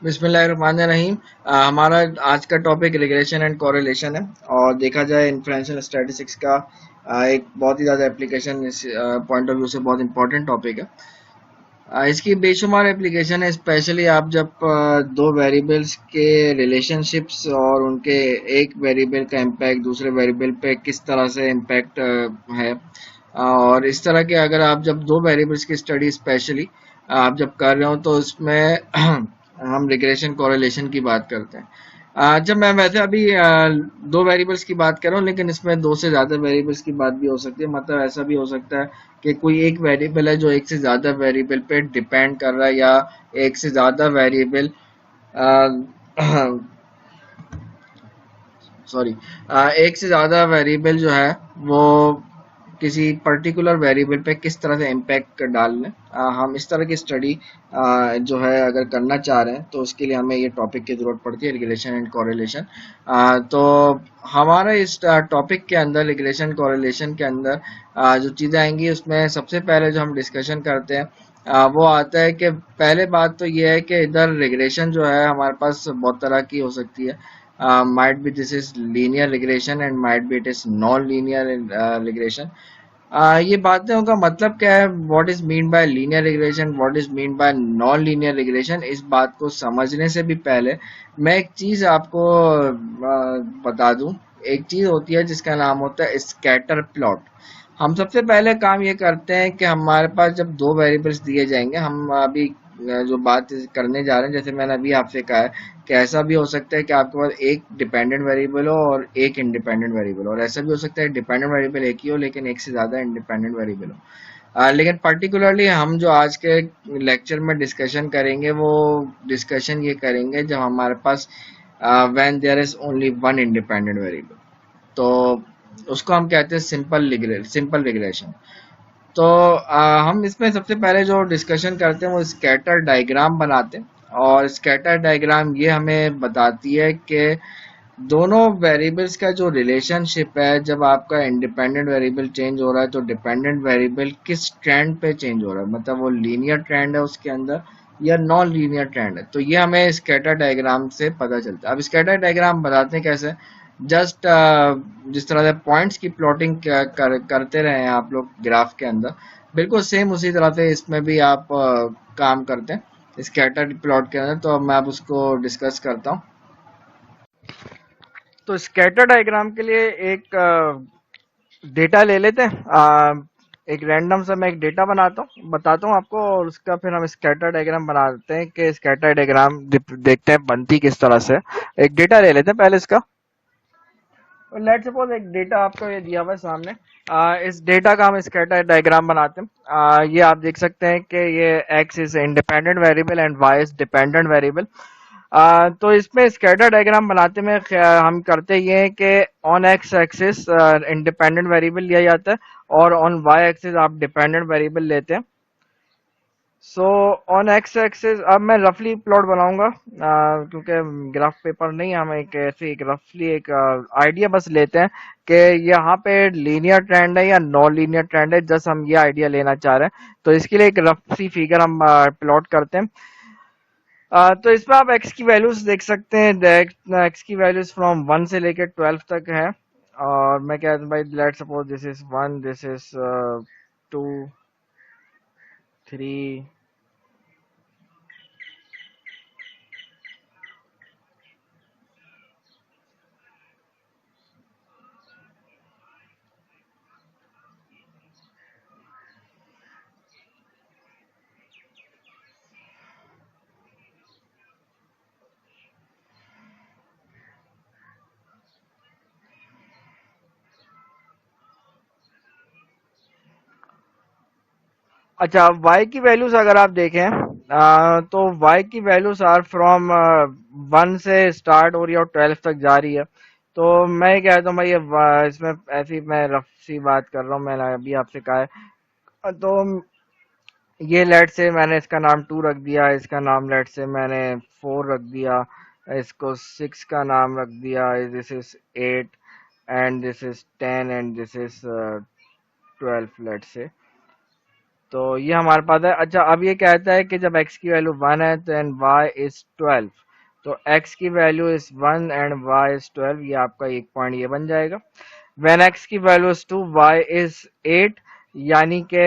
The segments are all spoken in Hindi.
बिस्मिल्लाहिर्रहमानिर्रहीम। हमारा आज का टॉपिक रिग्रेशन एंड कोरिलेशन है और देखा जाए इन्फ्लुएंशियल स्टैटिस्टिक्स का एक बहुत ही ज़्यादा एप्लीकेशन इस पॉइंट ऑफ व्यू से बहुत इंपॉर्टेंट टॉपिक है। इसकी बेशुमार एप्लीकेशन है, स्पेशली आप जब दो वेरिएबल्स के रिलेशनशिप्स और उनके एक वेरिएबल का इम्पैक्ट दूसरे वेरिएबल पे किस तरह से इम्पैक्ट है। और इस तरह के अगर आप जब दो वेरिएबल्स की स्टडी स्पेशली आप जब कर रहे हो तो उसमें हम रिग्रेशन कोरिलेशन की बात करते हैं। जब मैं वैसे अभी दो वेरिएबल्स की बात कर रहा हूँ, लेकिन इसमें दो से ज़्यादा वेरिएबल्स की बात भी हो सकती है। मतलब ऐसा भी हो सकता है कि कोई एक वेरिएबल है जो एक से ज़्यादा वेरिएबल पे डिपेंड कर रहा है, या एक से ज़्यादा वेरिएबल सॉरी एक से ज़्यादा वेरिएबल जो है वो किसी पर्टिकुलर वेरिएबल पे किस तरह से इम्पैक्ट डाल लें। हम इस तरह की स्टडी जो है अगर करना चाह रहे हैं तो उसके लिए हमें ये टॉपिक की ज़रूरत पड़ती है, रिग्रेशन एंड कोरिलेशन। तो हमारा इस टॉपिक के अंदर रिग्रेशन कोरिलेशन के अंदर जो चीज़ें आएंगी उसमें सबसे पहले जो हम डिस्कशन करते हैं वो आता है कि पहले बात तो ये है कि इधर रिग्रेशन जो है हमारे पास बहुत तरह की हो सकती है। might be this is linear regression and might be it is non-linear regression. ये बातें का मतलब क्या है, what is mean by linear regression, what is mean by non linear regression, इस बात को समझने से भी पहले मैं एक चीज आपको बता दूं। एक चीज होती है जिसका नाम होता है स्कैटर प्लॉट। हम सबसे पहले काम ये करते हैं कि हमारे पास जब दो वेरिएबल्स दिए जाएंगे, हम अभी जो बात करने जा रहे हैं, जैसे मैंने अभी आपसे कहा है कि ऐसा भी हो सकता है कि आपके पास एक डिपेंडेंट वेरिएबल हो और एक इंडिपेंडेंट वेरिएबल हो, और ऐसा भी हो सकता है डिपेंडेंट वेरिएबल एक ही हो लेकिन एक से ज़्यादा इंडिपेंडेंट वेरिएबल हो। लेकिन पर्टिकुलरली हम जो आज के लेक्चर में डिस्कशन करेंगे वो डिस्कशन ये करेंगे जब हमारे पास when there is only one independent variable. तो उसको हम कहते हैं सिंपल रिग्रेशन। तो हम इसमें सबसे पहले जो डिस्कशन करते हैं वो स्कैटर डायग्राम बनाते हैं, और स्कैटर डायग्राम ये हमें बताती है कि दोनों वेरिएबल्स का जो रिलेशनशिप है, जब आपका इंडिपेंडेंट वेरिएबल चेंज हो रहा है तो डिपेंडेंट वेरिएबल किस ट्रेंड पे चेंज हो रहा है, मतलब वो लीनियर ट्रेंड है उसके अंदर या नॉन लीनियर ट्रेंड है। तो ये हमें स्कैटर डायग्राम से पता चलता है। अब स्कैटर डायग्राम बताते हैं कैसे, जस्ट जिस तरह से पॉइंट्स की प्लॉटिंग करते रहे हैं आप लोग ग्राफ के अंदर, बिल्कुल सेम उसी तरह से इसमें भी आप काम करते हैं स्कैटर प्लॉट के अंदर। तो अब मैं अब उसको डिस्कस करता हूँ। तो स्कैटर डायग्राम के लिए एक डेटा ले लेते हैं। एक रैंडम सा मैं एक डेटा बनाता हूँ, बताता हूँ आपको, और उसका फिर हम स्कैटर डायग्राम बनाते हैं कि स्कैटर डायग्राम देखते हैं बनती किस तरह से। एक डेटा ले लेते हैं पहले इसका। लेट सपोज एक डेटा आपको ये दिया हुआ है सामने। इस डेटा का हम स्कैटर डायग्राम बनाते हैं। ये आप देख सकते हैं कि ये x is independent variable and y is dependent variable. तो इसमें स्कैटर डायग्राम बनाते में हम करते ये हैं कि on x axis independent variable लिया जाता है और ऑन वाई एक्सिस आप डिपेंडेंट वेरिएबल लेते हैं। सो ऑन एक्स एक्सिस अब मैं रफली प्लॉट बनाऊंगा, क्योंकि ग्राफ पेपर नहीं, हम एक ऐसे एक रफली एक आइडिया बस लेते हैं कि यहाँ पे लीनियर ट्रेंड है या नॉन लीनियर ट्रेंड है, जस्ट हम ये आइडिया लेना चाह रहे हैं। तो इसके लिए एक रफ सी फिगर हम प्लॉट करते हैं। तो इसमें आप x की वैल्यूज देख सकते हैं। x की वैल्यूज फ्रॉम 1 से लेकर 12 तक है। और मैं कहता हूँ भाई let suppose this is 1, this is 2, 3। अच्छा, y की वैल्यूज अगर आप देखें तो y की वैल्यूज आर फ्रॉम 1 से स्टार्ट हो रही है और 12 तक जा रही है। तो मैं कहता हूँ भाई इसमें ऐसी मैं रफ सी बात कर रहा हूँ, मैंने अभी आपसे कहा है। तो ये लेट से मैंने इसका नाम 2 रख दिया, इसका नाम लेट से मैंने 4 रख दिया, इसको 6 का नाम रख दिया, this is 8 and this is 10 and this is 12 let's say. तो ये हमारे पास है। अच्छा, अब ये कहता है कि जब x की वैल्यू 1 है तो एंड y इज 12। तो x की value is 1 and y is 12, ये आपका एक पॉइंट ये बन जाएगा। व्हेन x की वैल्यू इज 2 y इज 8, यानी कि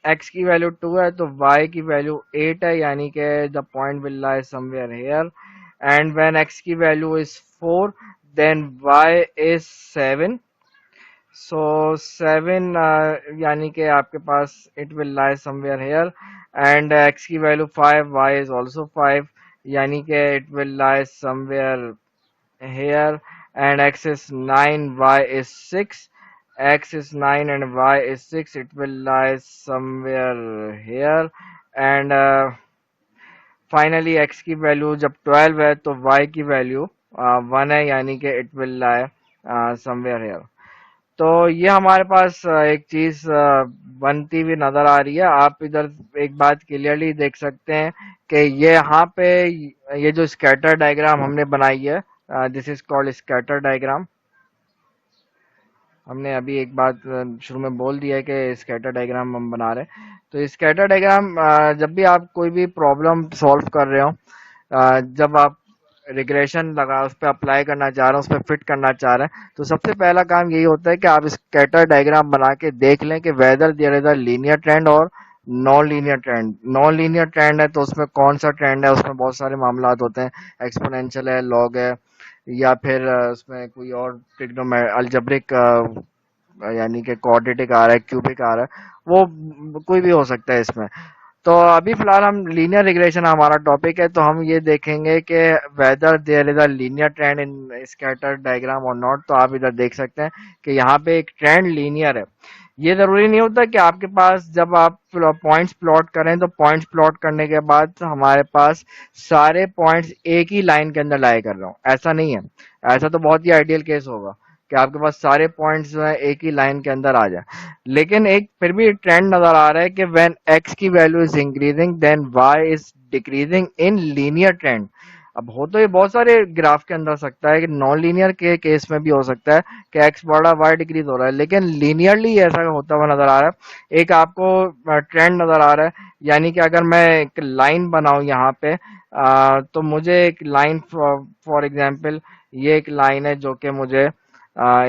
x की वैल्यू 2 है तो y की वैल्यू 8 है, यानी कि the point will lie somewhere here. And when x की value is 4 then y is 7। So 7 यानी कि आपके पास it will lie somewhere here. And x की वैल्यू 5, y इज ऑल्सो 5, यानी कि it will lie somewhere here. And x is 9, y is 6, x is 9 and y is 6, it will lie somewhere here। and finally x की वैल्यू जब 12 है तो y की वैल्यू 1 है, यानी कि it will lie somewhere hair. तो ये हमारे पास एक चीज बनती हुई नजर आ रही है। आप इधर एक बात क्लियरली देख सकते हैं कि ये यहाँ पे ये जो स्कैटर डायग्राम हमने बनाई है, this is called scatter diagram. हमने अभी एक बात शुरू में बोल दिया है कि स्कैटर डायग्राम हम बना रहे हैं। तो स्कैटर डायग्राम जब भी आप कोई भी प्रॉब्लम सॉल्व कर रहे हो, जब आप रिग्रेशन लगा उस पर अप्लाई करना चाह रहे हैं, उस पर फिट करना चाह रहे हैं, तो सबसे पहला काम यही होता है कि आप स्कैटर डायग्राम बना के देख लें कि whether there is a linear trend और non linear trend. Non linear trend है तो उसमें कौन सा ट्रेंड है, उसमें बहुत सारे मामला होते हैं, एक्सपोनेंशियल है, लॉग है, या फिर उसमें कोई और ट्रिग्नोमे अलजेब्रिक यानी कि क्वाड्रेटिक आ रहा है, क्यूबिक आ रहा है, वो कोई भी हो सकता है इसमें। तो अभी फिलहाल हम लीनियर रिग्रेशन हमारा टॉपिक है, तो हम ये देखेंगे कि whether there is a linear trend in scatter diagram और नॉट। तो आप इधर देख सकते हैं कि यहाँ पे एक ट्रेंड लीनियर है। ये जरूरी नहीं होता कि आपके पास जब आप पॉइंट्स प्लॉट करें तो पॉइंट्स प्लॉट करने के बाद हमारे पास सारे पॉइंट्स एक ही लाइन के अंदर लाए कर रहा हूँ, ऐसा नहीं है। ऐसा तो बहुत ही आइडियल केस होगा कि आपके पास सारे पॉइंट्स जो है एक ही लाइन के अंदर आ जाए। लेकिन एक फिर भी ट्रेंड नजर आ रहा है कि व्हेन x की value is increasing then y is decreasing in linear trend. अब हो तो ये बहुत सारे ग्राफ के अंदर सकता है कि नॉन लीनियर के केस में भी हो सकता है कि x बढ़ा y डिक्रीज हो रहा है, लेकिन लीनियरली ऐसा होता हुआ नजर आ रहा है। एक आपको ट्रेंड नजर आ रहा है, यानी कि अगर मैं एक लाइन बनाऊं यहाँ पे, तो मुझे एक लाइन फॉर एग्जांपल ये एक लाइन है जो कि मुझे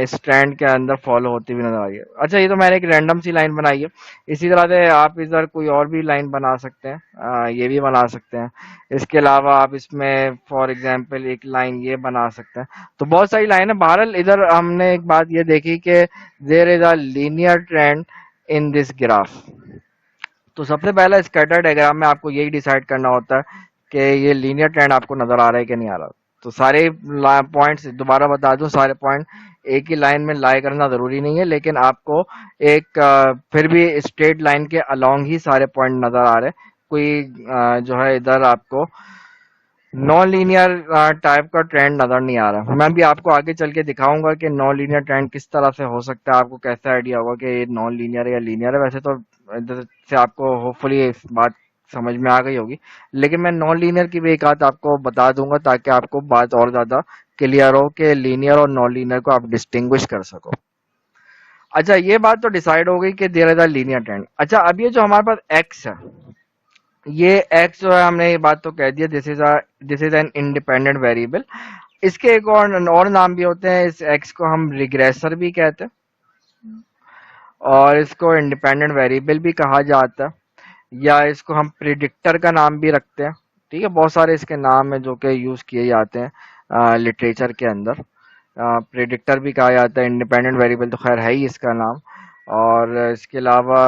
इस ट्रेंड के अंदर फॉलो होती हुई नजर आ रही है। अच्छा, ये तो मैंने एक रैंडम सी लाइन बनाई है। इसी तरह से आप इधर कोई और भी लाइन बना सकते हैं, ये भी बना सकते हैं। इसके अलावा आप इसमें फॉर एग्जांपल एक लाइन ये बना सकते हैं। तो बहुत सारी लाइन है। बहरहाल इधर हमने एक बात ये देखी कि there is a linear trend in this graph. तो सबसे पहला स्कैटर डायग्राम में आपको यही डिसाइड करना होता है कि ये लीनियर ट्रेंड आपको नजर आ रहा है कि नहीं आ रहा। तो सारे पॉइंट्स दोबारा बता दूं, सारे पॉइंट एक ही लाइन में लाई करना जरूरी नहीं है, लेकिन आपको एक फिर भी स्ट्रेट लाइन के अलोंग ही सारे पॉइंट नजर आ रहे हैं। कोई जो है इधर आपको नॉन लीनियर टाइप का ट्रेंड नजर नहीं आ रहा। मैं भी आपको आगे चल के दिखाऊंगा कि नॉन लीनियर ट्रेंड किस तरह से हो सकता है, आपको कैसे आइडिया होगा कि ये नॉन लीनियर है या लीनियर है। वैसे तो इधर से आपको होपफुली इस बात समझ में आ गई होगी, लेकिन मैं नॉन लीनियर की भी एक आध आपको बता दूंगा ताकि आपको बात और ज्यादा क्लियर हो कि लीनियर और नॉन लीनियर को आप डिस्टिंग्विश कर सको। अच्छा, ये बात तो डिसाइड हो गई कि there is a linear trend. अच्छा, अब ये जो हमारे पास एक्स है, ये x जो है हमने ये बात तो कह दिया, this is an independent variable. इसके एक और नाम भी होते हैं, इस x को हम रिग्रेसर भी कहते हैं और इसको इंडिपेंडेंट वेरिएबल भी कहा जाता है, या इसको हम प्रिडिक्टर का नाम भी रखते हैं। ठीक है, बहुत सारे इसके नाम है जो कि यूज किए जाते हैं लिटरेचर के अंदर। प्रिडिक्टर भी कहा जाता है, इंडिपेंडेंट वेरिएबल तो खैर है ही इसका नाम। और इसके अलावा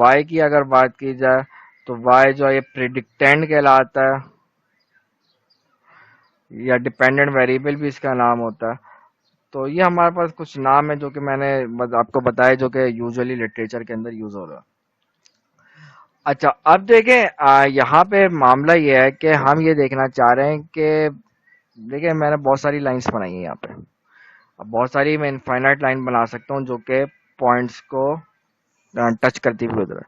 y की अगर बात की जाए तो y जो है ये प्रिडिक्टेंड कहलाता है, या डिपेंडेंट वेरिएबल भी इसका नाम होता है। तो ये हमारे पास कुछ नाम है जो कि मैंने आपको बताया जो कि यूजुअली लिटरेचर के अंदर यूज हो रहा है। अच्छा, अब देखें यहाँ पे मामला ये है कि हम ये देखना चाह रहे हैं कि देखिए मैंने बहुत सारी लाइंस बनाई है यहाँ पे। अब बहुत सारी मैं इनफाइनाइट लाइन बना सकता हूँ जो कि पॉइंट्स को टच करती हुई उधर।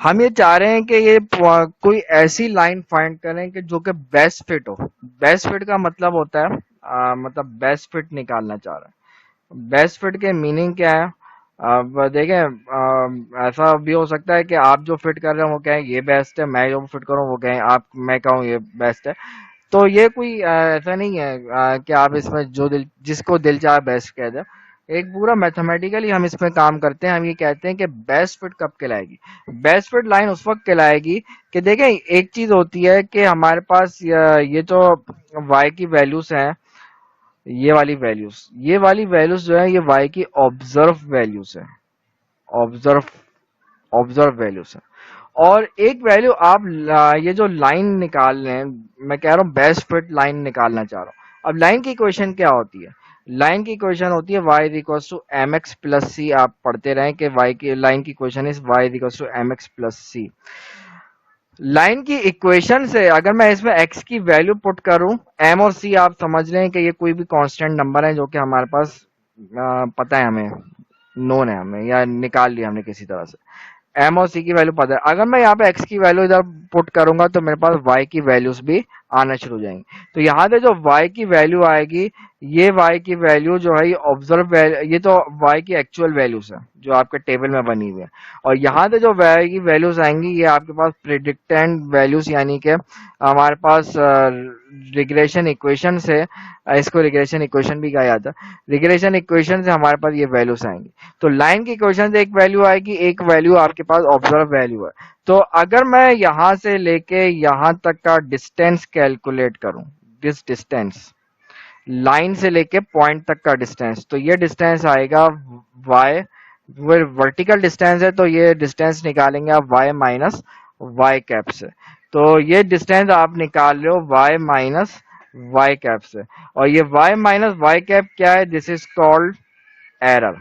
हम ये चाह रहे हैं कि ये कोई ऐसी लाइन फाइंड करें कि जो कि बेस्ट फिट हो। बेस्ट फिट का मतलब होता है मतलब बेस्ट फिट निकालना चाह रहे हैं। बेस्ट फिट के मीनिंग क्या है? अब देखें, ऐसा भी हो सकता है कि आप जो फिट कर रहे हो वो कहें ये बेस्ट है, मैं जो फिट करूँ वो कहें आप, मैं कहूँ ये बेस्ट है। तो ये कोई ऐसा नहीं है कि आप इसमें जो दिल, जिसको दिल चाहे बेस्ट कह दे। एक पूरा मैथमेटिकली हम इसमें काम करते हैं। हम ये कहते हैं कि बेस्ट फिट कब कहलाएगी। बेस्ट फिट लाइन उस वक्त कहलाएगी कि देखें, एक चीज होती है कि हमारे पास ये जो y की वैल्यूज हैं, ये वाली वैल्यूज जो है ये y की ऑब्जर्व वैल्यूज है। ऑब्जर्व ऑब्जर्व वैल्यूज है। और एक वैल्यू आप ये जो लाइन निकाल रहे हैं, मैं कह रहा हूँ बेस्ट फिट लाइन निकालना चाह रहा हूँ। अब लाइन की इक्वेशन क्या होती है? लाइन की इक्वेशन होती है y is equal to M X plus C. आप पढ़ते रहें कि y की लाइन की equation is y is equal to M X plus C. Line की इक्वेशन से अगर मैं इसमें x की वैल्यू पुट करूं, m और c आप समझ लें कि ये कोई भी कांस्टेंट नंबर है जो कि हमारे पास पता है, हमें नोन है, हमें या निकाल लिया हमने किसी तरह से। एम और सी की वैल्यू पता है। अगर मैं यहाँ पे एक्स की वैल्यू इधर पुट करूंगा तो मेरे पास वाई की वैल्यूज भी आना शुरू हो जाएंगी। तो यहाँ पे जो वाई की वैल्यू आएगी, ये वाई की वैल्यू जो है ये ऑब्जर्व वैल्यू, ये तो वाई की एक्चुअल वैल्यूज है जो आपके टेबल में बनी हुई है। और यहाँ पे जो वाई की वैल्यूज आएंगी ये आपके पास प्रिडिक्टेंट वैल्यूज, यानी कि हमारे पास रिग्रेशन इक्वेशन से, इसको रिग्रेशन इक्वेशन भी कहा जाता है, रिग्रेशन इक्वेशन से हमारे पास ये वैल्यूज आएंगी। तो लाइन की इक्वेशन से एक वैल्यू आएगी, एक वैल्यू आपके पास ऑब्जर्व वैल्यू है। तो अगर मैं यहां से लेके यहां तक का डिस्टेंस कैलकुलेट करूं, दिस डिस्टेंस, लाइन से लेके पॉइंट तक का डिस्टेंस, तो ये डिस्टेंस आएगा y, वो वर्टिकल डिस्टेंस है तो ये डिस्टेंस निकालेंगे आप y माइनस वाई कैप से। तो ये डिस्टेंस आप निकाल रहे हो y माइनस वाई कैप से। और ये y माइनस वाई कैप क्या है? This is called error.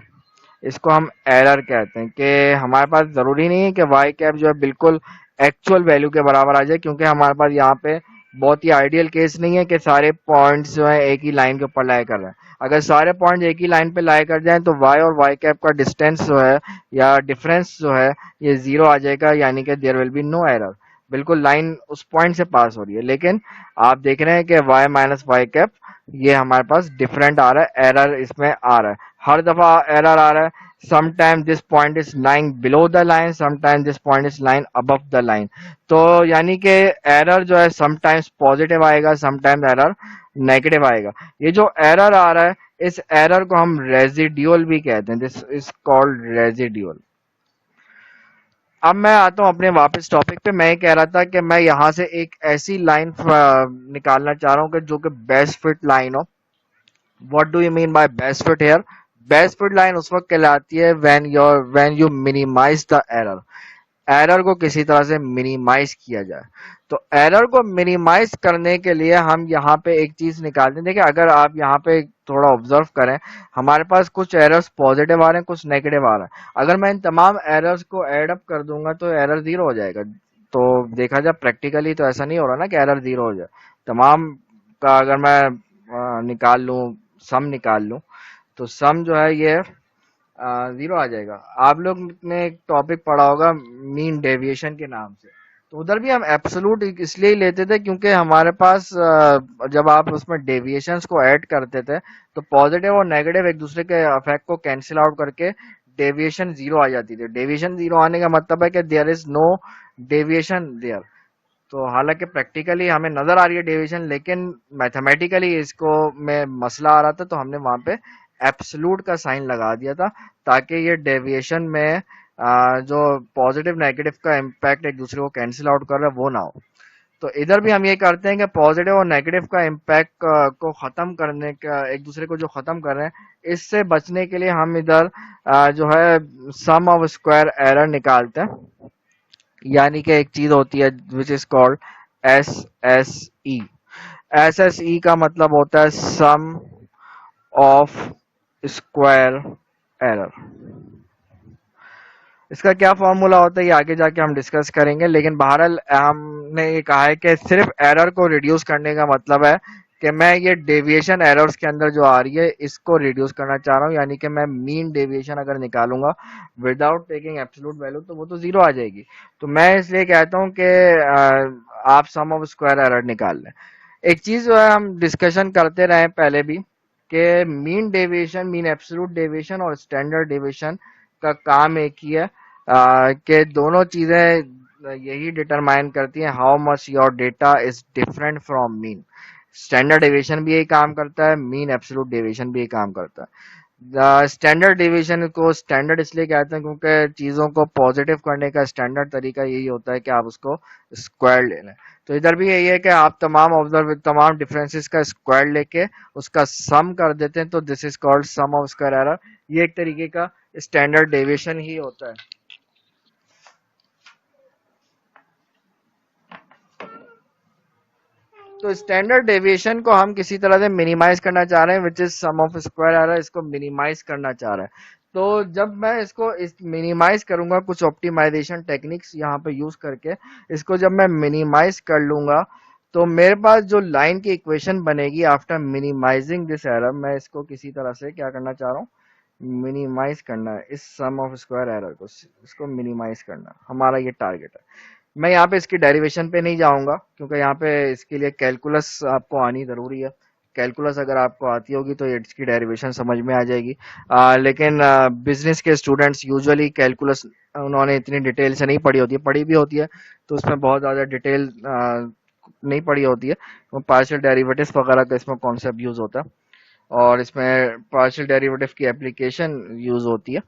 इसको हम एरर कहते हैं कि हमारे पास जरूरी नहीं है कि वाई कैप जो है बिल्कुल एक्चुअल वैल्यू के बराबर आ जाए, क्योंकि हमारे पास यहाँ पे बहुत ही आइडियल केस नहीं है कि सारे पॉइंट्स जो है एक ही लाइन के ऊपर लाई कर रहे हैं। अगर सारे पॉइंट्स एक ही लाइन पे लाई कर जाएं तो वाई और वाई कैप का डिस्टेंस जो है या डिफरेंस जो है ये जीरो आ जाएगा, यानी कि there will be no error. बिल्कुल लाइन उस पॉइंट से पास हो रही है। लेकिन आप देख रहे हैं कि वाई माइनस वाई कैप ये हमारे पास डिफरेंट आ रहा है, एरर इसमें आ रहा है, हर दफा एरर आ रहा है। Sometime this point is lying below the line, sometime this point is line above the line. तो यानी कि एरर जो है समटाइम्स पॉजिटिव आएगा, समटाइम्स एरर नेगेटिव आएगा। ये जो एरर आ रहा है इस एरर को हम रेजिड्यूल भी कहते हैं, दिस इज कॉल्ड रेजिड्यूल। अब मैं आता हूं अपने वापस टॉपिक पे। मैं ये कह रहा था कि मैं यहां से एक ऐसी लाइन निकालना चाह रहा हूं कि जो कि बेस्ट फिट लाइन हो। What do you mean by best fit here? Best fit line उस वक्त कहलाती है when you minimize the error। Error को किसी तरह से मिनिमाइज किया जाए। तो एरर को मिनिमाइज करने के लिए हम यहाँ पे एक चीज निकालते हैं। देखिए, अगर आप यहाँ पे थोड़ा ऑब्जर्व करें, हमारे पास कुछ एरर्स पॉजिटिव आ रहे हैं, कुछ नेगेटिव आ रहे हैं। अगर मैं इन तमाम एरर्स को ऐड अप कर दूंगा तो एरर जीरो हो जाएगा। तो देखा जाए प्रैक्टिकली तो ऐसा नहीं हो रहा ना कि एरर जीरो हो जाए। तमाम का अगर मैं निकाल लूं, सम निकाल लूं, तो सम जो है ये जीरो आ जाएगा। आप लोग ने एक टॉपिक पढ़ा होगा मीन डेविएशन के नाम से। तो उधर भी हम एब्सोलूट इसलिए ही लेते थे क्योंकि हमारे पास जब आप उसमें डेविएशंस को ऐड करते थे तो पॉजिटिव और नेगेटिव एक दूसरे के इफेक्ट को कैंसिल आउट करके डेविएशन जीरो आ जाती थी। डेविएशन जीरो आने का मतलब है कि there is no deviation there. तो हालांकि प्रैक्टिकली हमें नजर आ रही है डेविएशन, लेकिन मैथमेटिकली इसको में मसला आ रहा था तो हमने वहां पे एब्सोल्यूट का साइन लगा दिया था ताकि ये डेविएशन में जो पॉजिटिव नेगेटिव का इम्पैक्ट एक दूसरे को कैंसिल आउट कर रहा है वो ना हो। तो इधर भी हम ये करते हैं कि पॉजिटिव और नेगेटिव का इम्पैक्ट को खत्म करने का, एक दूसरे को जो खत्म कर रहे हैं इससे बचने के लिए हम इधर जो है सम ऑफ स्क्वायर एरर निकालते हैं। यानी कि एक चीज होती है which is called S S E. S S E का मतलब होता है सम ऑफ स्क्वायर एरर। इसका क्या फॉर्मूला होता है ये आगे जाके हम डिस्कस करेंगे, लेकिन बहरहाल हमने ये कहा है कि सिर्फ एरर को रिड्यूस करने का मतलब है कि मैं ये डेविएशन एरर्स के अंदर जो आ रही है इसको रिड्यूस करना चाह रहा हूँ। यानी कि मैं मीन डेविएशन अगर निकालूंगा विदाउट टेकिंग एब्सोल्यूट वैल्यू तो वो तो जीरो आ जाएगी। तो मैं इसलिए कहता हूँ कि आप सम ऑफ स्क्वायर एरर निकाल लें। एक चीज जो है हम डिस्कशन करते रहे पहले भी कि mean deviation, mean absolute deviation और स्टैंडर्ड डेविएशन का काम एक ही है कि दोनों चीजें यही डिटरमाइन करती हैं how much your data is different from mean. Standard deviation भी यही काम करता है, मीन एब्सोल्यूट डेविएशन भी यही काम करता है। स्टैंडर्ड डेविएशन को स्टैंडर्ड इसलिए कहते हैं क्योंकि चीजों को पॉजिटिव करने का स्टैंडर्ड तरीका यही होता है कि आप उसको स्क्वायर ले लें। तो इधर भी यही है कि आप तमाम डिफरेंसेस का स्क्वायर लेके उसका सम कर देते हैं, तो this is called sum of square error. ये एक तरीके का स्टैंडर्ड डेविएशन ही होता है। तो स्टैंडर्ड डेविएशन को हम किसी तरह से मिनिमाइज करना चाह रहे हैं, which is sum of square error, इसको मिनिमाइज करना चाह रहे हैं। तो जब मैं इसको इस मिनिमाइज करूंगा कुछ ऑप्टिमाइजेशन टेक्निक्स यहाँ पे यूज करके, इसको जब मैं मिनिमाइज कर लूंगा तो मेरे पास जो लाइन की इक्वेशन बनेगी आफ्टर मिनिमाइजिंग दिस एरर, मैं इसको किसी तरह से क्या करना चाह रहा हूँ, मिनिमाइज करना है इस सम ऑफ स्क्वायर एरर को, इसको मिनिमाइज करना हमारा ये टारगेट है। मैं यहाँ पे इसकी डेरिवेशन पे नहीं जाऊंगा क्योंकि यहाँ पे इसके लिए कैलकुलस आपको आनी जरूरी है। कैलकुलस अगर आपको आती होगी तो इसकी डेरिवेशन समझ में आ जाएगी। लेकिन बिजनेस के स्टूडेंट्स यूजुअली कैलकुलस उन्होंने इतनी डिटेल से नहीं पढ़ी होती है, पढ़ी भी होती है तो उसमें बहुत ज़्यादा डिटेल नहीं पढ़ी होती है। वो पार्शियल डेरिवेटिव्स वगैरह का इसमें कॉन्सेप्ट यूज होता है और इसमें पार्शियल डेरिवेटिव की एप्लीकेशन यूज होती है।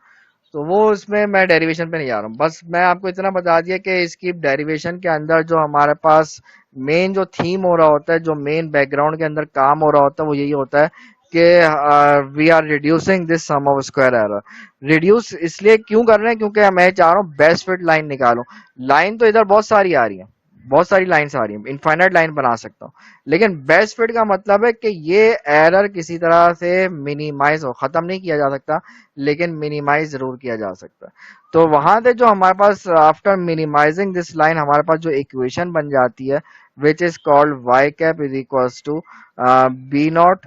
तो वो उसमें मैं डेरिवेशन पे नहीं जा रहा हूँ, बस मैं आपको इतना बता दिया कि इसकी डेरिवेशन के अंदर जो हमारे पास मेन जो थीम हो रहा होता है, जो मेन बैकग्राउंड के अंदर काम हो रहा होता है, वो यही होता है कि we are reducing this sum of square error. Reduce इसलिए क्यों कर रहे हैं क्योंकि मैं चाह रहा हूँ बेस्ट फिट लाइन निकालूं। लाइन तो इधर बहुत सारी आ रही है, बहुत सारी लाइन्स आ रही हैं, इनफाइनाइट लाइन बना सकता हूँ, लेकिन बेस्ट फिट का मतलब है कि ये एरर किसी तरह से मिनिमाइज हो, खत्म नहीं किया जा सकता लेकिन मिनिमाइज जरूर किया जा सकता है। तो वहां से जो हमारे पास आफ्टर मिनिमाइजिंग दिस लाइन हमारे पास जो इक्वेशन बन जाती है, which is called y cap is equals to b naught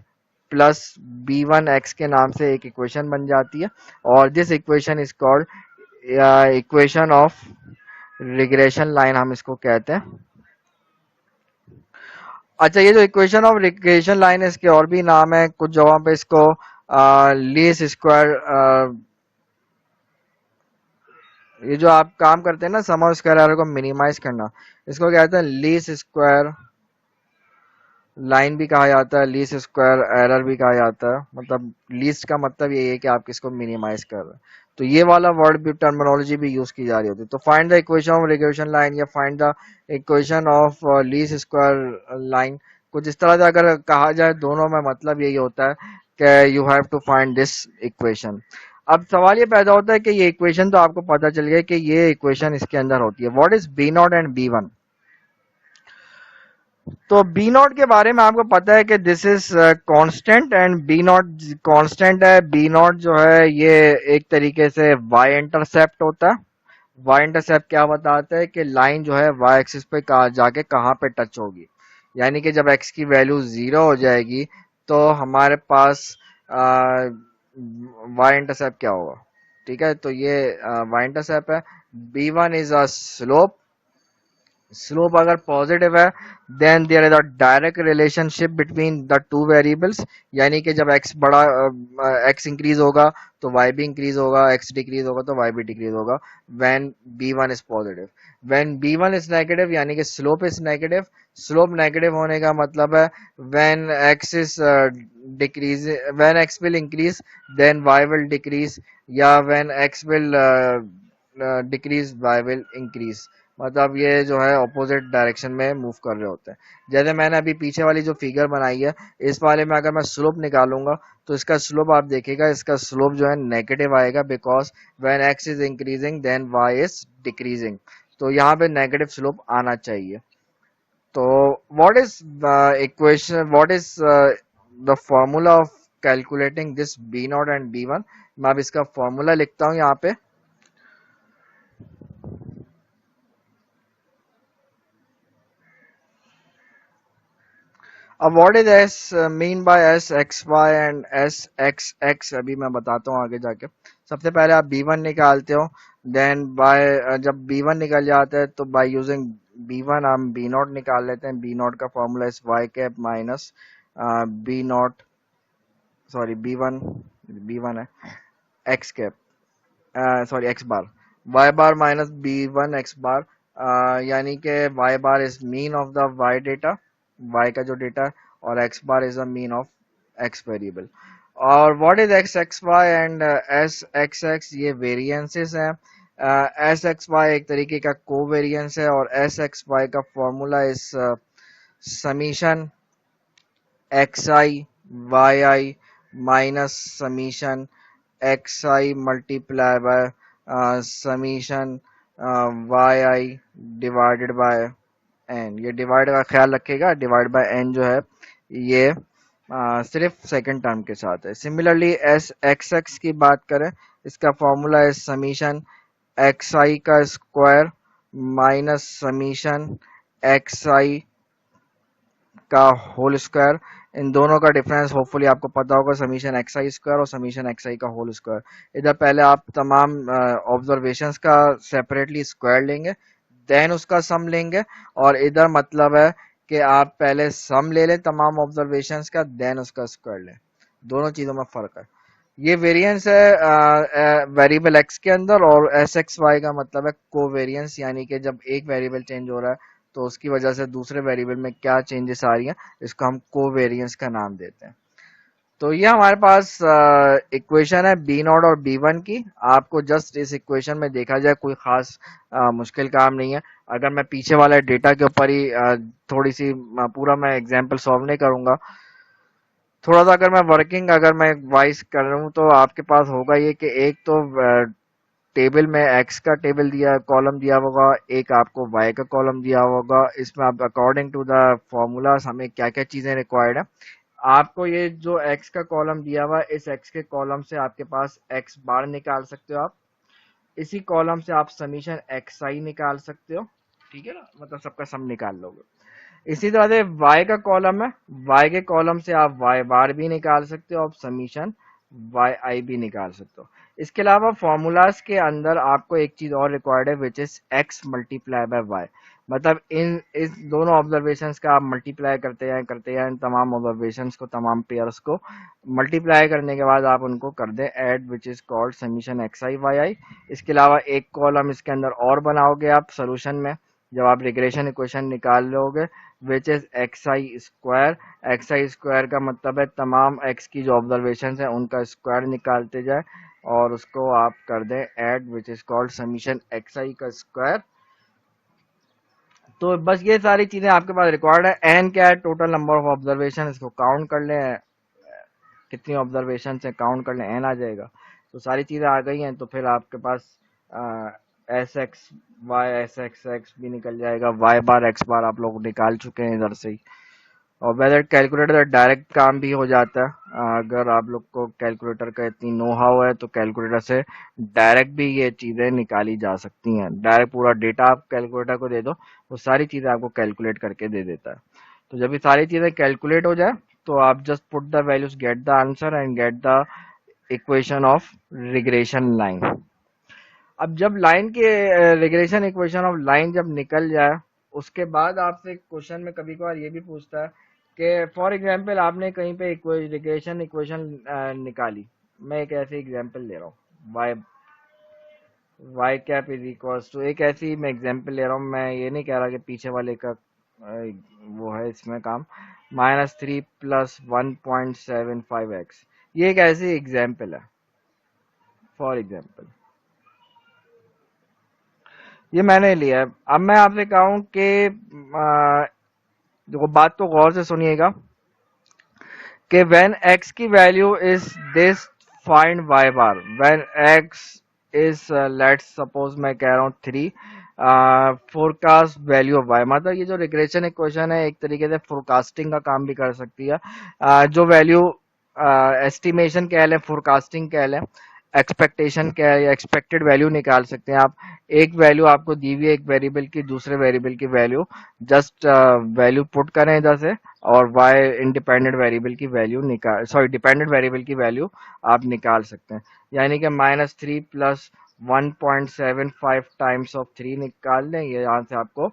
plus b one x के नाम से एक इक्वेशन बन जाती है। और this equation is called equation of regression line, हम इसको कहते हैं। अच्छा, ये जो इक्वेशन ऑफ रिग्रेशन लाइन है इसके और भी नाम है, कुछ जगहों पे इसको लीस्ट स्क्वायर, ये जो आप काम करते हैं ना सम ऑफ स्क्वायर एरर को मिनिमाइज करना, इसको कहते हैं लीस्ट स्क्वायर लाइन भी कहा जाता है, लीस्ट स्क्वायर एरर भी कहा जाता है। मतलब लीस्ट का मतलब ये है कि आप किसको मिनिमाइज कर रहे हैं। तो ये वाला वर्ड भी, टर्मिनोलॉजी भी यूज की जा रही होती है। तो find the equation of regression line या find the equation of least square line, कुछ इस तरह से अगर कहा जाए दोनों में मतलब यही होता है कि you have to find this equation. अब सवाल ये पैदा होता है कि ये इक्वेशन तो आपको पता चल गया कि ये इक्वेशन इसके अंदर होती है, what is b naught and b one. तो बी नॉट के बारे में आपको पता है कि this is constant and b naught constant है। बी नॉट जो है ये एक तरीके से वाई इंटरसेप्ट होता है। वाई इंटरसेप्ट क्या बताता है कि लाइन जो है वाई एक्सिस पे जाके कहाँ पे टच होगी, यानी कि जब एक्स की वैल्यू जीरो हो जाएगी तो हमारे पास वाई इंटरसेप्ट क्या होगा। ठीक है, तो ये वाई इंटरसेप्ट है। B one is a slope, slope अगर पॉजिटिव है then there is a direct relationship between the two variables, यानी कि जब x बड़ा x इंक्रीज होगा तो y भी इंक्रीज होगा, x डिक्रीज होगा तो y भी डिक्रीज होगा when b1 is positive. When b1 is negative यानी कि slope is negative, slope negative होने का मतलब है when x is decrease, when x will increase then y will decrease, या when x will decrease y will increase. मतलब ये जो है ऑपोजिट डायरेक्शन में मूव कर रहे होते हैं। जैसे मैंने अभी पीछे वाली जो फिगर बनाई है, इस वाले में अगर मैं स्लोप निकालूंगा तो इसका स्लोप आप देखिएगा, इसका स्लोप जो है नेगेटिव आएगा, because when x is increasing then y is decreasing. तो यहाँ पे नेगेटिव स्लोप आना चाहिए। तो what is the equation, what is the formula of calculating this b naught and b one. मैं अब इसका फॉर्मूला लिखता हूँ यहाँ पे। अब what is s mean by s x Y and S x x, अभी मैं बताता हूँ आगे जाके। सबसे पहले आप बी वन निकालते हो, देन बाय जब बी वन निकल जाता है तो बाय यूजिंग बी वन हम बी नॉट निकाल लेते हैं। बी नॉट का formula is y cap minus b naught, sorry b one है x cap, sorry x bar, y bar minus b one x bar, यानी कि y bar is mean of the y data, y का जो डेटा, और x bar is the mean of x variable. और what is X x Y and S x X, ये वेरिएंसेस हैं। एस एक्स वाई एक तरीके का कोवेरियंस है, और एस एक्स वाई का formula is summation X I Y I minus summation X I multiply by summation Y I divided by N. ये डिवाइड का ख्याल रखेगा, डिवाइड बाय एन जो है ये सिर्फ सेकंड टर्म के साथ है। सिमिलरली एस एक्स एक्स की बात करें, इसका फॉर्मूला है समीशन एक्स आई का square minus summation X I का होल स्क्वायर। इन दोनों का डिफरेंस होपफुली आपको पता होगा, समीशन एक्स आई स्क्वायर और समीशन एक्स आई का होल स्क्वायर। इधर पहले आप तमाम ऑब्जर्वेशंस का सेपरेटली स्क्वायर लेंगे, देन उसका सम लेंगे, और इधर मतलब है कि आप पहले सम ले लें तमाम ऑब्जर्वेशंस का, देन उसका स्क्वायर लें। दोनों चीजों में फर्क है। ये वेरिएंस है वेरिएबल एक्स के अंदर, और एस एक्स वाई का मतलब है कोवेरिएंस, यानी कि जब एक वेरिएबल चेंज हो रहा है तो उसकी वजह से दूसरे वेरिएबल में क्या चेंजेस आ रही हैं, इसको हम कोवेरिएंस का नाम देते हैं। तो ये हमारे पास इक्वेशन है बी नॉट और बी वन की। आपको जस्ट इस इक्वेशन में देखा जाए कोई खास मुश्किल काम नहीं है। अगर मैं पीछे वाले डेटा के ऊपर ही थोड़ी सी पूरा मैं एग्जांपल सॉल्व नहीं करूंगा, थोड़ा सा अगर मैं वर्किंग अगर मैं वाइज कर रहा हूँ, तो आपके पास होगा ये कि एक तो टेबल में एक्स का टेबल दिया कॉलम दिया होगा, एक आपको वाई का कॉलम दिया होगा। इसमें आप अकॉर्डिंग टू द फॉर्मूलाज हमें क्या क्या चीजें रिक्वायर्ड है। आपको ये जो एक्स का कॉलम दिया हुआ है, इस एक्स के कॉलम से आपके पास एक्स बार निकाल सकते हो आप, इसी कॉलम से आप समीशन एक्स आई निकाल सकते हो, ठीक है ना, मतलब सबका सम निकाल लोगे। इसी तरह से y का कॉलम है, y के कॉलम से आप y बार भी निकाल सकते हो, आप समीशन y आई भी निकाल सकते हो। इसके अलावा फॉर्मूलाज के अंदर आपको एक चीज और रिक्वायर्ड है, which is x multiply by y। मतलब इन इस दोनों ऑब्जर्वेशंस का आप मल्टीप्लाई करते जाएं तमाम ऑब्जर्वेशंस को, तमाम पेयर्स को मल्टीप्लाई करने के बाद आप उनको कर दें add, which is called summation X I Y I. इसके अलावा एक कॉलम इसके अंदर और बनाओगे आप सोल्यूशन में, जब आप रिग्रेशन इक्वेशन निकाल लोगे, which is x I square. X I square का मतलब है तमाम एक्स की जो ऑब्जर्वेशन है उनका स्क्वायर निकालते जाए, और उसको आप कर दें add, which is called summation X I का स्क्वायर। तो बस ये सारी चीजें आपके पास रिकॉर्ड है। एन क्या है, टोटल नंबर ऑफ ऑब्जर्वेशन, इसको काउंट कर लें, कितनी ऑब्जर्वेशन से काउंट कर लें एन आ जाएगा। तो सारी चीजें आ गई हैं, तो फिर आपके पास S x Y S x X भी निकल जाएगा, वाई बार एक्स बार आप लोग निकाल चुके हैं इधर से ही। और वेदर कैलकुलेटर डायरेक्ट काम भी हो जाता है, अगर आप लोग को कैलकुलेटर का इतनी नो हाउ है तो कैलकुलेटर से डायरेक्ट भी ये चीज़ें निकाली जा सकती हैं। डायरेक्ट पूरा डेटा आप कैलकुलेटर को दे दो, वो सारी चीज़ें आपको कैलकुलेट करके दे देता है। तो जब ये सारी चीज़ें कैलकुलेट हो जाए, तो आप just put the values, get the answer and get the equation of regression line. अब जब लाइन के रिग्रेशन इक्वेशन ऑफ लाइन जब निकल जाए, उसके बाद आपसे क्वेश्चन में कभी कभार ये भी पूछता है कि फॉर एग्जांपल आपने कहीं पे रिग्रेशन इक्वेशन निकाली। मैं एक ऐसे एग्जांपल ले रहा हूँ, y y cap is equals to, एक ऐसी मैं एग्जांपल ले रहा हूँ, मैं ये नहीं कह रहा कि पीछे वाले का वो है इसमें काम, -3 प्लस 1.75x। ये एक ऐसी एग्जांपल है, फॉर एग्जांपल ये मैंने लिया है। अब मैं आपसे कहूं कि देखो बात तो गौर से सुनिएगा कि व्हेन x की value is this find y bar, when x is let's suppose मैं कह रहा हूँ 3, फोरकास्ट वैल्यू ऑफ y, मतलब ये जो रिग्रेशन इक्वेशन है एक तरीके से फोरकास्टिंग का काम भी कर सकती है। जो वैल्यू एस्टिमेशन कह लें, फोरकास्टिंग कह लें, एक्सपेक्टेशन क्या है या एक्सपेक्टेड वैल्यू निकाल सकते हैं आप। एक वैल्यू आपको दी हुई है एक वेरिएबल की, दूसरे वेरिएबल की वैल्यू, जस्ट वैल्यू पुट करें इधर से, और वाई इंडिपेंडेंट वेरिएबल की वैल्यू निकाल, सॉरी डिपेंडेंट वेरिएबल की वैल्यू आप निकाल सकते हैं। यानी कि -3 प्लस 1.75 टाइम्स ऑफ 3 निकाल लें, ये यहाँ से आपको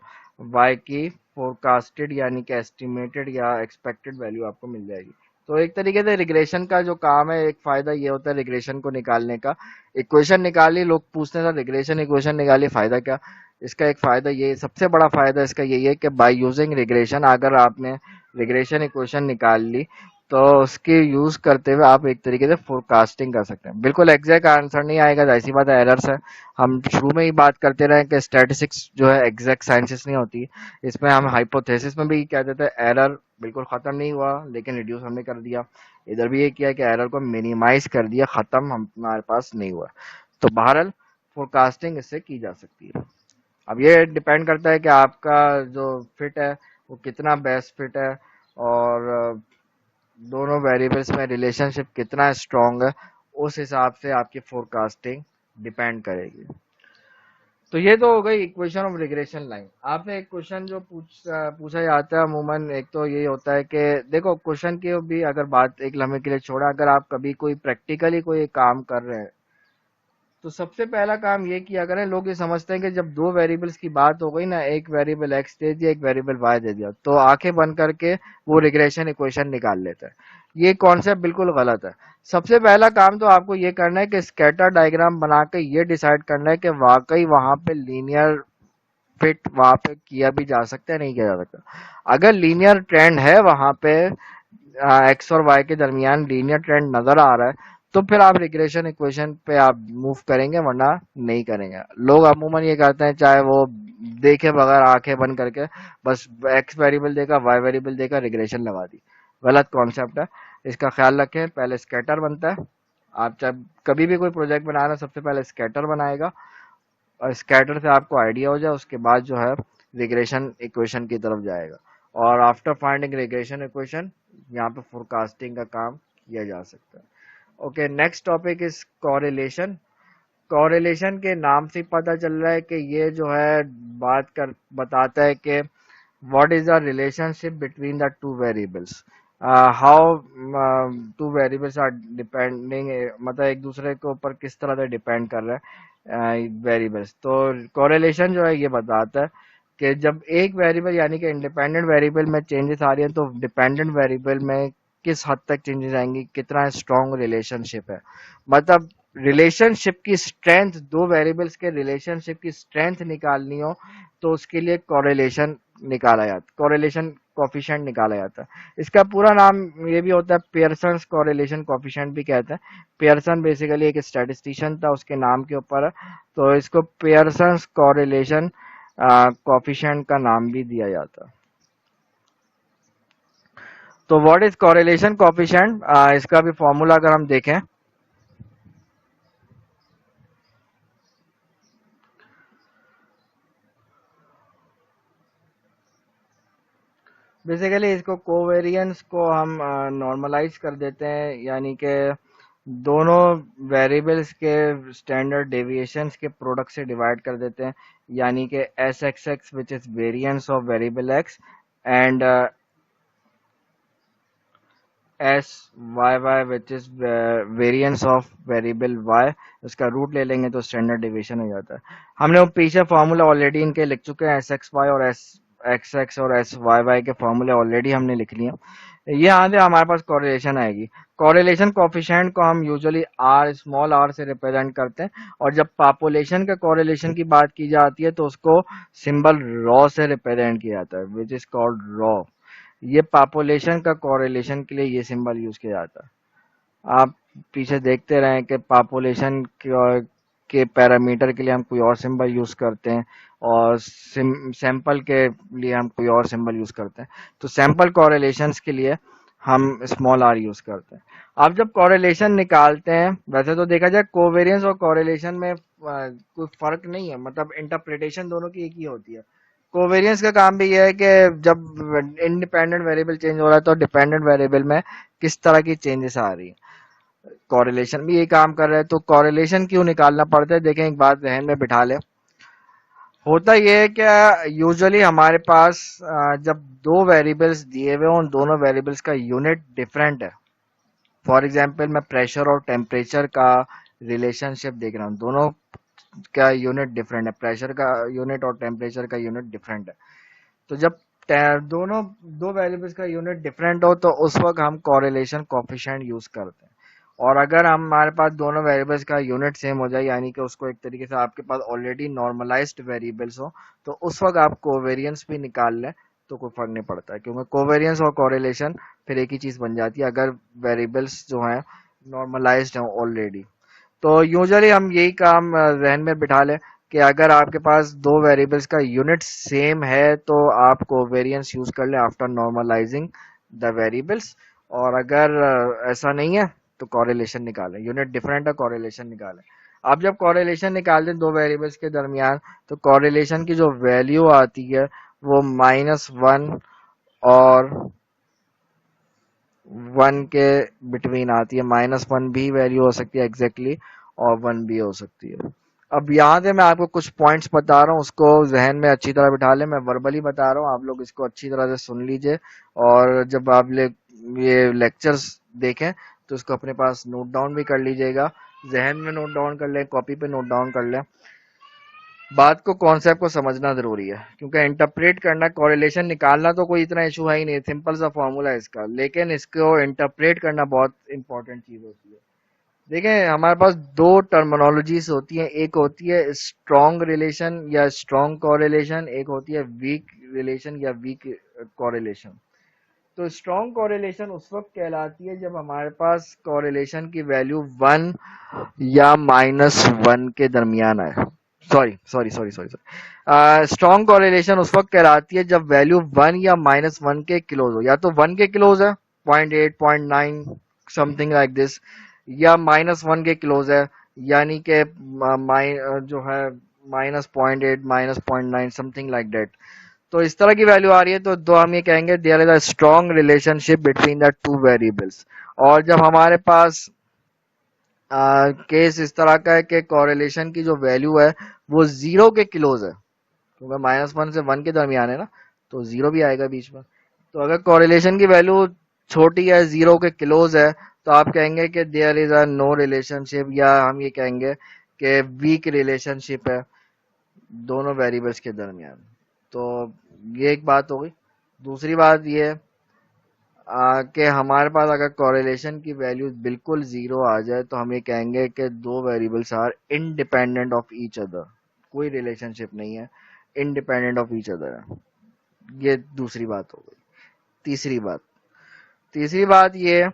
y की फोरकास्टेड यानी कि एस्टिमेटेड या एक्सपेक्टेड वैल्यू आपको मिल जाएगी। तो एक तरीके से रिग्रेशन का जो काम है, एक फायदा ये होता है रिग्रेशन को निकालने का। इक्वेशन निकाली, लोग पूछते हैं सर रिग्रेशन इक्वेशन निकाली फायदा क्या। इसका एक फायदा ये, सबसे बड़ा फायदा इसका यही है कि बाय यूजिंग रिग्रेशन, अगर आपने रिग्रेशन इक्वेशन निकाल ली तो उसके यूज करते हुए आप एक तरीके से फोरकास्टिंग कर सकते हैं। बिल्कुल एग्जैक्ट आंसर नहीं आएगा, ऐसी बात है, एरर्स है। हम शुरू में ही बात करते रहे कि स्टैटिस्टिक्स जो है एग्जैक्ट साइंसेस नहीं होती। इसमें हम हाइपोथेसिस में भी क्या देते हैं, एरर बिल्कुल खत्म नहीं हुआ लेकिन रिड्यूस हमने कर दिया। इधर भी ये किया कि एरर को मिनिमाइज कर दिया, खत्म हमारे पास नहीं हुआ। तो बहरहाल फोरकास्टिंग इससे की जा सकती है। अब ये डिपेंड करता है कि आपका जो फिट है वो कितना बेस्ट फिट है, और दोनों वेरिएबल्स में रिलेशनशिप कितना स्ट्रांग है, उस हिसाब से आपकी फोरकास्टिंग डिपेंड करेगी। तो ये तो हो गई इक्वेशन ऑफ रिग्रेशन लाइन। आपसे एक क्वेश्चन जो पूछा जाता है अमूमन, एक तो ये होता है कि देखो क्वेश्चन की भी अगर बात एक लम्हे के लिए छोड़ा, अगर आप कभी कोई प्रैक्टिकली कोई काम कर रहे हैं तो सबसे पहला काम ये किया करें, लोग ये समझते हैं कि जब दो वेरिएबल्स की बात हो गई ना, एक वेरिएबल एक्स दे दिया एक वेरिएबल वाई दे दिया, तो आंखें बंद करके वो रिग्रेशन इक्वेशन निकाल लेते हैं। ये कॉन्सेप्ट बिल्कुल गलत है। सबसे पहला काम तो आपको ये करना है कि स्कैटर डायग्राम बना के ये डिसाइड करना है कि वाकई वहां पे लीनियर फिट वहां पे किया भी जा सकता है नहीं किया जा सकता। अगर लीनियर ट्रेंड है वहां पे, एक्स और वाई के दरमियान लीनियर ट्रेंड नजर आ रहा है, तो फिर आप रिग्रेशन इक्वेशन पे आप मूव करेंगे, वरना नहीं करेंगे। लोग अमूमन ये करते हैं, चाहे वो देखे बगैर आंखें बंद करके बस एक्स वेरिएबल देखा वाई वेरिएबल देखा रिग्रेशन लगा दी। गलत कॉन्सेप्ट है, इसका ख्याल रखें। पहले स्कैटर बनता है, आप चाहे कभी भी कोई प्रोजेक्ट बना रहे हैं सबसे पहले स्कैटर बनाएगा, और स्कैटर से आपको आइडिया हो जाए उसके बाद जो है रिग्रेशन इक्वेशन की तरफ जाएगा, और आफ्टर फाइंडिंग रिग्रेशन इक्वेशन यहाँ पे फोरकास्टिंग का काम किया जा सकता है। Okay, next topic is correlation. Correlation के नाम से पता चल रहा है कि ये जो है बात कर बताता है कि what is the relationship between the two variables, how two variables are depending, मतलब एक दूसरे के ऊपर किस तरह से डिपेंड कर रहे हैं वेरिएबल्स। तो कोरिलेशन जो है ये बताता है कि जब एक वेरिएबल यानी कि इंडिपेंडेंट वेरिएबल में चेंजेस आ रही हैं तो डिपेंडेंट वेरिएबल में किस हद तक चेंजेस आएंगी, कितना स्ट्रॉन्ग रिलेशनशिप है। मतलब रिलेशनशिप की स्ट्रेंथ, दो वेरिएबल्स के रिलेशनशिप की स्ट्रेंथ निकालनी हो तो उसके लिए कोरिलेशन निकाला जाता, कोरिलेशन कोफिशिएंट निकाला जाता है। इसका पूरा नाम ये भी होता है पियर्सन्स कोरिलेशन कोफिशिएंट भी कहते हैं। पियर्सन बेसिकली एक स्टैटिस्टिशियन था, उसके नाम के ऊपर है, तो इसको पियर्सन्स कोरिलेशन कोफिशिएंट का नाम भी दिया जाता है। तो व्हाट इज कोरिलेशन कोफिशिएंट, इसका भी फॉर्मूला अगर हम देखें, बेसिकली इसको कोवेरियंस को हम नॉर्मलाइज कर देते हैं, यानी कि दोनों वेरिएबल्स के स्टैंडर्ड डेविएशंस के प्रोडक्ट से डिवाइड कर देते हैं, यानी कि s x x which is variance of variable x and s y y which is variance of variable y, उसका रूट ले लेंगे तो स्टैंडर्ड डेविएशन हो जाता है। हमने वो पीछे फॉर्मूला ऑलरेडी इनके लिख चुके हैं, एस एक्स वाई और एस एक्स एक्स और एस वाई वाई के फॉर्मूले ऑलरेडी हमने लिख लिए। ये यहाँ से हमारे पास कोरिलेशन आएगी। कोरिलेशन कोफिशिएंट को हम यूजुअली आर, स्मॉल आर से रिप्रेजेंट करते हैं, और जब पॉपुलेशन के कोरिलेशन की बात की जाती है तो उसको सिंबल रॉ से रिप्रेजेंट किया जाता है, विच इज कॉल्ड रॉ। ये पॉपुलेशन का कोरिलेशन के लिए ये सिंबल यूज किया जाता है। आप पीछे देखते रहें कि पॉपुलेशन के पैरामीटर के लिए हम कोई और सिंबल यूज करते हैं, और सैंपल के लिए हम कोई और सिंबल यूज करते हैं। तो सैंपल कोरिलेशंस के लिए हम स्मॉल आर यूज करते हैं। आप जब कोरिलेशन निकालते हैं, वैसे तो देखा जाए कोवेरियंस और कोरिलेशन में कोई फर्क नहीं है, मतलब इंटरप्रिटेशन दोनों की एक ही होती है। कोवेरियंस का काम भी यह है कि जब इंडिपेंडेंट वेरिएबल चेंज हो रहा है तो डिपेंडेंट वेरिएबल में किस तरह की चेंजेस आ रही है। कोरिलेशन भी यही काम कर रहा है। तो कोरिलेशन क्यों निकालना पड़ता है, देखें एक बात जहन में बिठा ले। होता यह है कि यूजुअली हमारे पास जब दो वेरिएबल्स दिए हुए उन दोनों वेरिएबल्स का यूनिट डिफरेंट है, फॉर एग्जांपल मैं प्रेशर और टेम्परेचर का रिलेशनशिप देख रहा हूँ, दोनों का यूनिट डिफरेंट है, प्रेशर का यूनिट और टेम्परेचर का यूनिट डिफरेंट है। तो जब दोनों दो वेरिएबल्स का यूनिट डिफरेंट हो तो उस वक्त हम कोरिलेशन कोफिशिएंट यूज करते हैं। और अगर हमारे पास दोनों वेरिएबल्स का यूनिट सेम हो जाए, यानी कि उसको एक तरीके से आपके पास ऑलरेडी नॉर्मलाइज्ड वेरिएबल्स हो, तो उस वक्त आप कोवेरियंस भी निकाल लें तो कोई फर्क नहीं पड़ता है, क्योंकि कोवेरियंस और कोरिलेशन फिर एक ही चीज बन जाती है अगर वेरिएबल्स जो हैं नॉर्मलाइज्ड हैं ऑलरेडी। तो यूजुअली हम यही काम जहन में बिठा लें कि अगर आपके पास दो वेरिएबल्स का यूनिट सेम है तो आप कोवेरियंस यूज कर लें आफ्टर नॉर्मलाइजिंग द वेरिएबल्स। और अगर ऐसा नहीं है तो कॉरिलेशन निकालें, यूनिट डिफरेंट है कॉरिलेशन निकालें। आप जब कॉरिलेशन निकाल दें दो वेरिएबल्स के दरमियान, तो कॉरिलेशन की जो वैल्यू आती है वो -1 और 1 के बिटवीन आती है। -1 भी वैल्यू हो सकती है एग्जैक्टली, और 1 भी हो सकती है। अब यहाँ से मैं आपको कुछ पॉइंट्स बता रहा हूँ, उसको जहन में अच्छी तरह बिठा लें। मैं वर्बली बता रहा हूँ, आप लोग इसको अच्छी तरह से सुन लीजिए, और जब आप ये लेक्चर्स देखें तो इसको अपने पास नोट डाउन भी कर लीजिएगा, जहन में नोट डाउन कर लें, कॉपी पे नोट डाउन कर लें। बात को कॉन्सेप्ट को समझना जरूरी है, क्योंकि इंटरप्रेट करना, कोरिलेशन निकालना तो कोई इतना इशू है ही नहीं, सिंपल सा फॉर्मूला है इसका, लेकिन इसको इंटरप्रेट करना बहुत इंपॉर्टेंट चीज होती है। देखें, हमारे पास दो टर्मिनोलॉजीज होती हैं, एक होती है स्ट्रॉन्ग रिलेशन या स्ट्रॉन्ग कोरिलेशन, एक होती है वीक रिलेशन या वीक कोरिलेशन। तो स्ट्रॉन्ग कोरिलेशन उस वक्त कहलाती है जब हमारे पास कोरिलेशन की वैल्यू 1 या -1 के दरमियान है। सॉरी, स्ट्रॉन्ग कोरिलेशन उस वक्त कहलाती है जब वैल्यू 1 या -1 के क्लोज हो, या तो 1 के क्लोज है, 0.8 0.9 समथिंग लाइक दिस, या -1 के क्लोज है, यानी कि जो है -0.8 -0.9 समथिंग लाइक दैट। तो इस तरह की वैल्यू आ रही है तो हम ये कहेंगे there is a strong relationship between the two variables. और जब हमारे पास केस इस तरह का है कि कोरिलेशन की जो वैल्यू है वो 0 के क्लोज है, क्योंकि -1 से 1 के दरमियान है ना, तो 0 भी आएगा बीच में। तो अगर कोरिलेशन की वैल्यू छोटी है, 0 के क्लोज है, तो आप कहेंगे कि there is a no relationship, या हम ये कहेंगे कि वीक रिलेशनशिप है दोनों वेरिएबल्स के दरमियान। तो ये एक बात हो गई। दूसरी बात ये है कि हमारे पास अगर कोरिलेशन की वैल्यू बिल्कुल जीरो आ जाए तो हम ये कहेंगे कि दो variables are independent of each other, कोई रिलेशनशिप नहीं है, इंडिपेंडेंट ऑफ ईच अदर है। ये दूसरी बात हो गई। तीसरी बात तीसरी बात ये है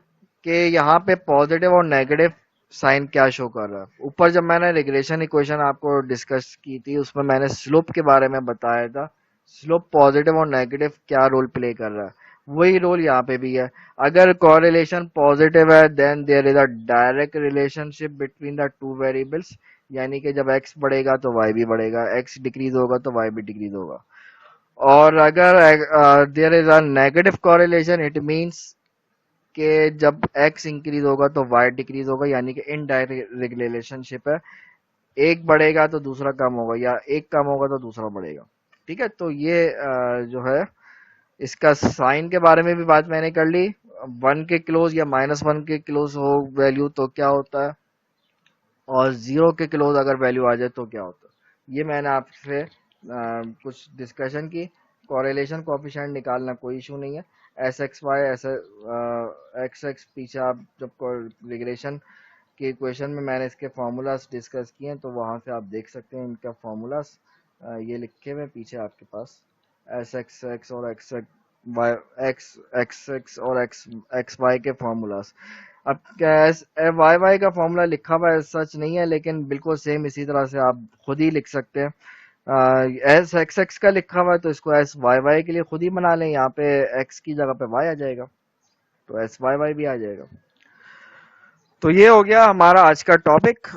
कि यहाँ पे पॉजिटिव और नेगेटिव साइन क्या शो कर रहा है। ऊपर जब मैंने रिग्रेशन इक्वेशन आपको डिस्कस की थी उसमें मैंने स्लोप के बारे में बताया था, स्लोप पॉजिटिव और नेगेटिव क्या रोल प्ले कर रहा है, वही रोल यहाँ पे भी है। अगर कोरिलेशन पॉजिटिव है then there is a direct relationship between the two variables, यानी कि जब x बढ़ेगा तो y भी बढ़ेगा, x डिक्रीज होगा तो y भी डिक्रीज होगा। और अगर there is a negative correlation it means कि जब x इंक्रीज होगा तो y डिक्रीज होगा, यानी कि इनडायरेक्ट रिलेशनशिप है, एक बढ़ेगा तो दूसरा कम होगा, या एक कम होगा तो दूसरा बढ़ेगा। ठीक है, तो ये जो है इसका साइन के बारे में भी बात मैंने कर ली। 1 के क्लोज या -1 के क्लोज हो वैल्यू तो क्या होता है, और 0 के क्लोज अगर वैल्यू आ जाए तो क्या होता है, ये मैंने आपसे कुछ डिस्कशन की। कॉरेलेशन कोएफिशिएंट निकालना कोई इशू नहीं है, एस एक्स वाई ऐसे एक्स एक्स पीछे आप जब रिग्रेशन के इक्वेशन में मैंने इसके फार्मूलाज डिस्कस किए हैं तो वहां से आप देख सकते हैं इनका फार्मूलाज ये लिखे हुए पीछे आपके पास, एस एक्स एक्स और x y x x x और एक्स एक्स वाई के फार्मूलाज। अब क्या वाई वाई का फॉर्मूला लिखा हुआ है सच नहीं है, लेकिन बिल्कुल सेम इसी तरह से आप खुद ही लिख सकते हैं। एस एक्स एक्स का लिखा हुआ है तो इसको एस वाई वाई के लिए खुद ही बना लें, यहाँ पे एक्स की जगह पे वाई आ जाएगा, तो एस वाई वाई भी आ जाएगा। तो ये हो गया हमारा आज का टॉपिक,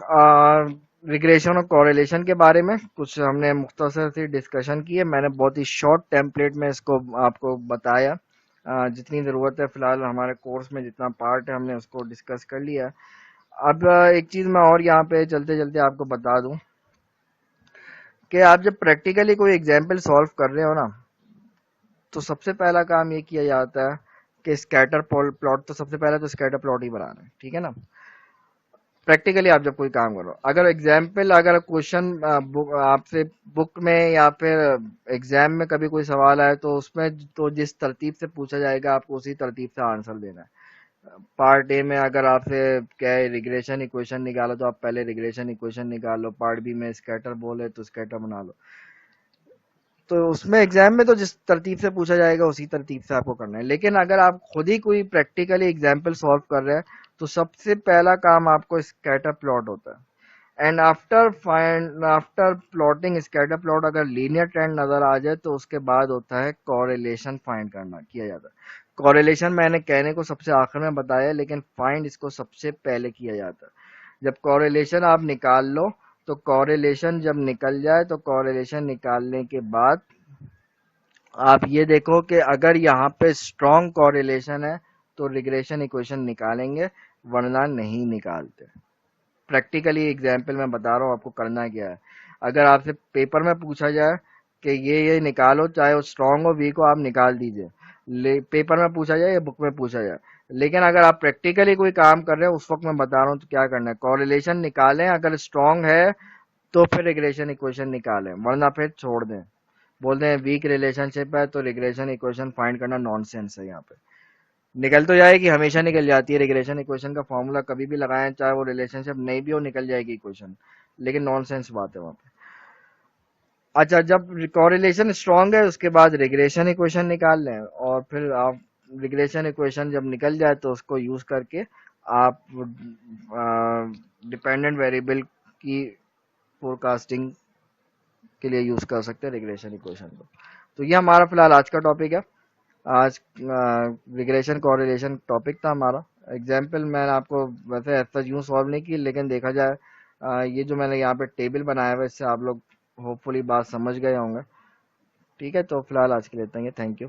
रिग्रेशन और कोरिलेशन के बारे में कुछ हमने मुख्तसर सी डिस्कशन की है। मैंने बहुत ही शॉर्ट टेम्पलेट में इसको आपको बताया, जितनी ज़रूरत है फिलहाल हमारे कोर्स में जितना पार्ट है हमने उसको डिस्कस कर लिया है। अब एक चीज़ मैं और यहाँ पे चलते चलते आपको बता दूं कि आप जब प्रैक्टिकली कोई एग्जाम्पल सॉल्व कर रहे हो ना, तो सबसे पहला काम ये किया जाता है कि स्कैटर प्लॉट, तो सबसे पहले तो स्कैटर प्लॉट ही बनाना है, ठीक है ना। प्रैक्टिकली आप जब कोई काम करो, अगर एग्जाम्पल, अगर क्वेश्चन आपसे बुक में या फिर एग्जाम में कभी कोई सवाल आए तो उसमें तो जिस तरतीब से पूछा जाएगा आपको उसी तरतीब से आंसर देना है। पार्ट ए में अगर आपसे क्या है रिग्रेशन इक्वेशन निकालो तो आप पहले रिग्रेशन इक्वेशन निकालो, पार्ट बी में स्कैटर बोले तो स्कैटर बना लो। तो उसमें एग्जाम में तो जिस तरतीब से पूछा जाएगा उसी तरतीब से आपको करना है। लेकिन अगर आप खुद ही कोई प्रैक्टिकली एग्जाम्पल सॉल्व कर रहे हैं तो सबसे पहला काम आपको स्कैटर प्लॉट होता है। And after plotting scatter plot अगर लीनियर ट्रेंड नजर आ जाए तो उसके बाद होता है कोरिलेशन फाइंड करना, किया जाता है। कोरिलेशन मैंने कहने को सबसे आखिर में बताया, लेकिन फाइंड इसको सबसे पहले किया जाता है। जब कोरिलेशन आप निकाल लो, तो कोरिलेशन जब निकल जाए तो कोरिलेशन निकालने के बाद आप ये देखो कि अगर यहाँ पे स्ट्रॉन्ग कोरिलेशन है तो रिग्रेशन इक्वेशन निकालेंगे, वरना नहीं निकालते। प्रैक्टिकली एग्जाम्पल मैं बता रहा हूँ आपको करना क्या है। अगर आपसे पेपर में पूछा जाए कि ये निकालो, चाहे वो स्ट्रांग हो वीक हो, आप निकाल दीजिए। पेपर में पूछा जाए या बुक में पूछा जाए, लेकिन अगर आप प्रैक्टिकली कोई काम कर रहे हो उस वक्त मैं बता रहा हूँ तो क्या करना है, कॉरिलेशन निकालें, अगर स्ट्रांग है तो फिर रिग्रेशन इक्वेशन निकालें, वरना फिर छोड़ दें। बोलते हैं वीक रिलेशनशिप है तो रिग्रेशन इक्वेशन फाइंड करना नॉनसेंस है। यहाँ पे निकल तो जाएगी, हमेशा निकल जाती है रिग्रेशन इक्वेशन का फॉर्मूला, कभी भी लगाएं चाहे वो रिलेशनशिप नहीं भी हो निकल जाएगी इक्वेशन, लेकिन नॉनसेंस बात है वहां पे। अच्छा, जब कोरिलेशन स्ट्रांग है उसके बाद रिग्रेशन इक्वेशन निकाल लें, और फिर आप रिग्रेशन इक्वेशन जब निकल जाए तो उसको यूज करके आप डिपेंडेंट वेरिएबल की फोरकास्टिंग के लिए यूज कर सकते हैं रिग्रेशन इक्वेशन को। तो ये हमारा फिलहाल आज का टॉपिक है। आज रिग्रेशन कोरिलेशन टॉपिक था हमारा। एग्जाम्पल मैंने आपको वैसे ऐसा यूं सॉल्व नहीं की, लेकिन देखा जाए ये जो मैंने यहाँ पे टेबल बनाया हुआ है इससे आप लोग होपफुली बात समझ गए होंगे। ठीक है, तो फिलहाल आज के लिए इतना ही है। Thank you.